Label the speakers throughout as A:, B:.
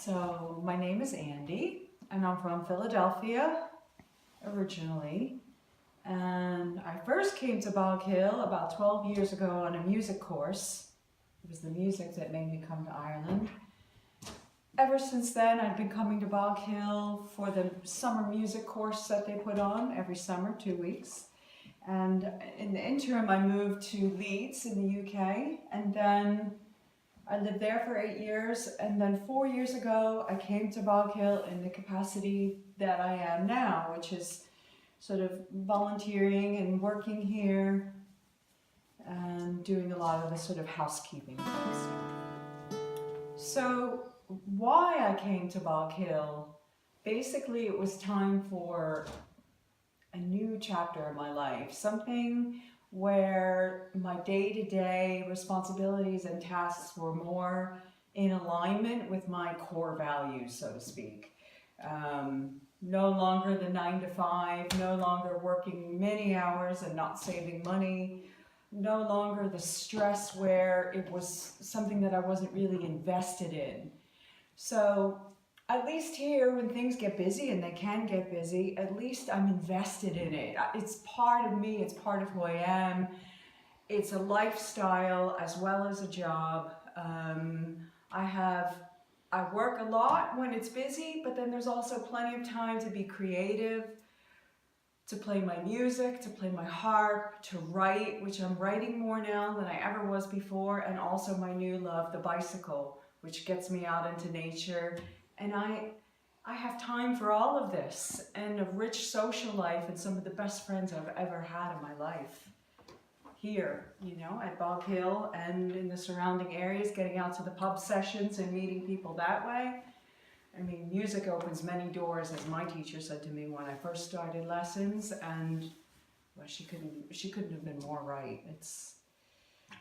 A: So my name is Andee and I'm from Philadelphia originally, and I first came to Boghill about 12 years ago on a music course. It was the music that made me come to Ireland. Ever since then I've been coming to Boghill for the summer music course that they put on every summer, 2 weeks. And in the interim I moved to Leeds in the UK, and then I lived there for 8 years, and then 4 years ago I came to Boghill in the capacity that I am now, which is sort of volunteering and working here and doing a lot of the sort of housekeeping things. So why I came to Boghill, basically it was time for a new chapter of my life, something where my day-to-day responsibilities and tasks were more in alignment with my core values, so to speak. No longer the 9 to 5, no longer working many hours and not saving money, no longer the stress where it was something that I wasn't really invested in. So at least here, when things get busy, and they can get busy, at least I'm invested in it. It's part of me, it's part of who I am. It's a lifestyle as well as a job. I work a lot when it's busy, but then there's also plenty of time to be creative, to play my music, to play my harp, to write, which I'm writing more now than I ever was before, and also my new love, the bicycle, which gets me out into nature. And I have time for all of this, and a rich social life, and some of the best friends I've ever had in my life. Here, you know, at Boghill and in the surrounding areas, getting out to the pub sessions and meeting people that way. I mean, music opens many doors, as my teacher said to me when I first started lessons, and well, she couldn't have been more right.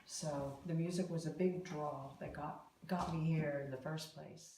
A: So the music was a big draw that got me here in the first place.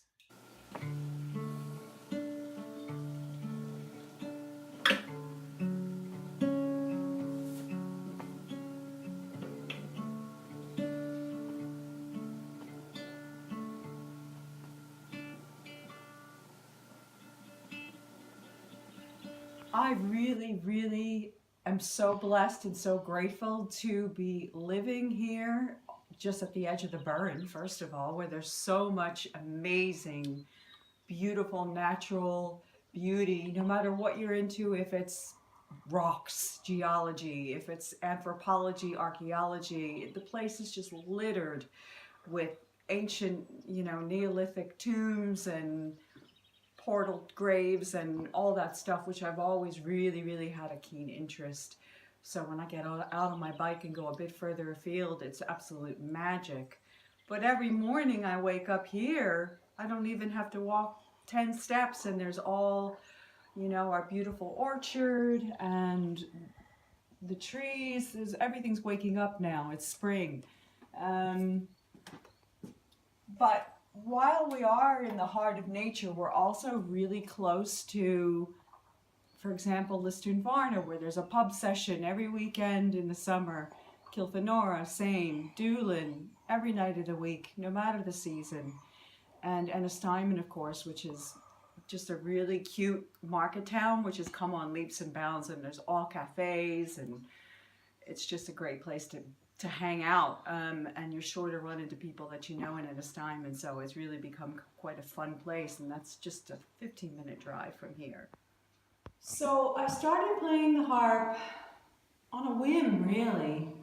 A: I really am so blessed and so grateful to be living here just at the edge of the Burren, first of all, where there's so much amazing, beautiful, natural beauty, no matter what you're into, if it's rocks, geology, if it's anthropology, archaeology. The place is just littered with ancient, Neolithic tombs and portal graves and all that stuff, which I've always really had a keen interest. So when I get out on my bike and go a bit further afield, it's absolute magic. But every morning I wake up here, I don't even have to walk 10 steps, and there's all, our beautiful orchard and the trees. Everything's waking up now. It's spring. But while we are in the heart of nature, we're also really close to, for example, Lisdoonvarna, where there's a pub session every weekend in the summer. Kilfenora, same. Doolin, every night of the week, no matter the season. And Ennistimon, of course, which is just a really cute market town, which has come on leaps and bounds, and there's all cafes, and it's just a great place to hang out, and you're sure to run into people that you know in Ennistimon, so it's really become quite a fun place, and that's just a 15-minute drive from here. So I started playing the harp on a whim, really,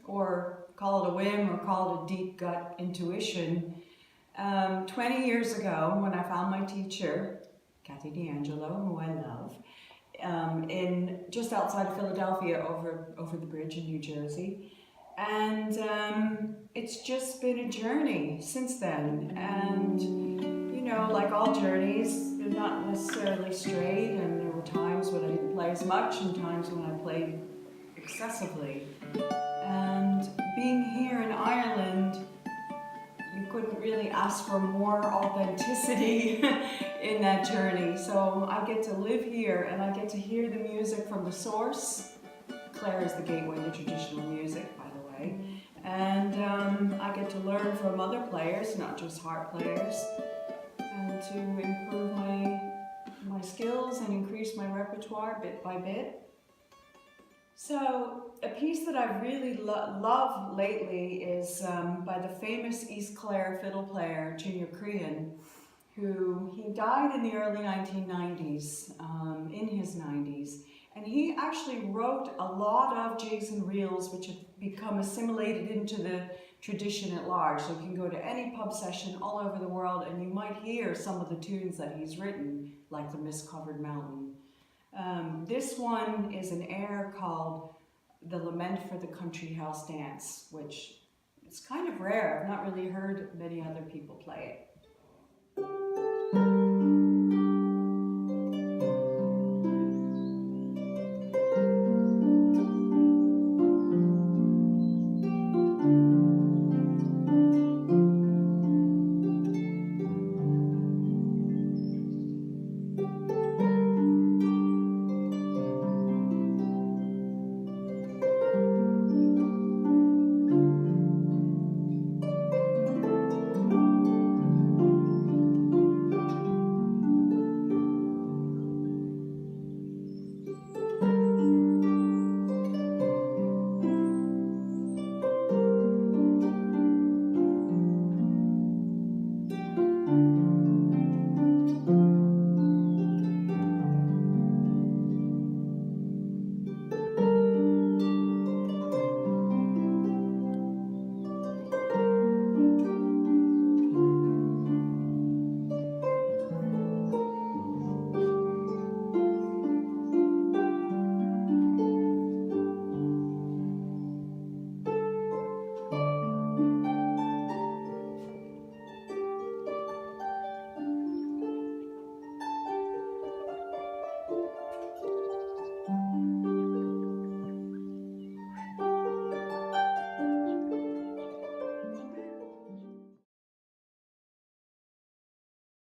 A: or call it a whim or call it a deep gut intuition. 20 years ago, when I found my teacher, Kathy D'Angelo, who I love, in just outside of Philadelphia, over the bridge in New Jersey, and it's just been a journey since then. And like all journeys, they're not necessarily straight, and there were times when I didn't play as much and times when I played excessively. And being here in Ireland, you couldn't really ask for more authenticity in that journey. So I get to live here, and I get to hear the music from the source. Clare is the gateway to traditional music, by the way. And I get to learn learn from other players, not just harp players, and to improve my skills and increase my repertoire bit by bit. So a piece that I've really loved lately is by the famous East Clare fiddle player Junior Crean, who he died in the early 1990s, in his 90s. And he actually wrote a lot of jigs and reels which have become assimilated into the tradition at large. So you can go to any pub session all over the world and you might hear some of the tunes that he's written, like the Mist-Covered Mountain. This one is an air called The Lament for the Country House Dance, which is kind of rare. I've not really heard many other people play it.